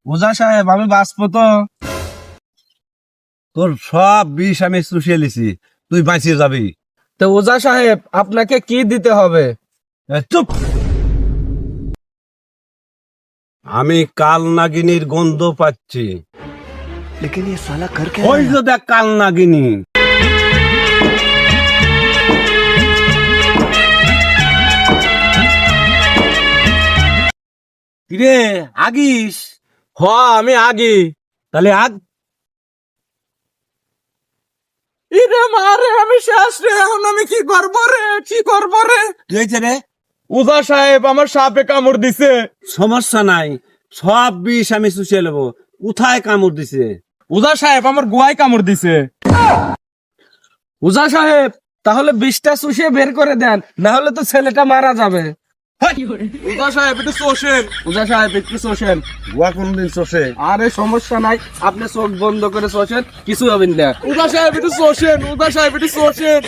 ওজা সাহেব আমি বাঁচবো তো? তোর সব বিষ আমি চুষিয়ে লিছি, তুই বাঁচিয়ে যাবি। তো ওজা সাহেব আপনাকে কি দিতে হবে? চুপ! আমি কাল নাগিনীর গন্ধ পাচ্ছি। लेकिन ये साला कर क्या ওই যে দেখ কাল নাগিনী। কিরে আগিস? হ আমি আগে। তাহলে আগ। ইরে মারে আমি শেষ রে, এখন আমি কি করবো রে, কি করবো রে? কি হয়েছে রে? ওজা সাহেব আমার সাপে কামড় দিছে। সমস্যা নাই, সব বিষ আমি চুষিয়ে নেবো। কোথায় কামড় দিছে? ওজা সাহেব আমার গোয়ায় কামড় দিছে। ওজা সাহেব তাহলে বিষটা চুষিয়ে বের করে দেন, না হলে তো ছেলেটা মারা যাবে। ওজা সাহেব একটু চোষেন, ওজা সাহেব একটু চোষেন। গোয়া কোনদিন চষে? আরে সমস্যা নাই, আপনি চোখ বন্ধ করে চোষেন, কিছু হবেন না। ওজা সাহেব একটু চোষেন, ওজা সাহেব একটু চোষেন।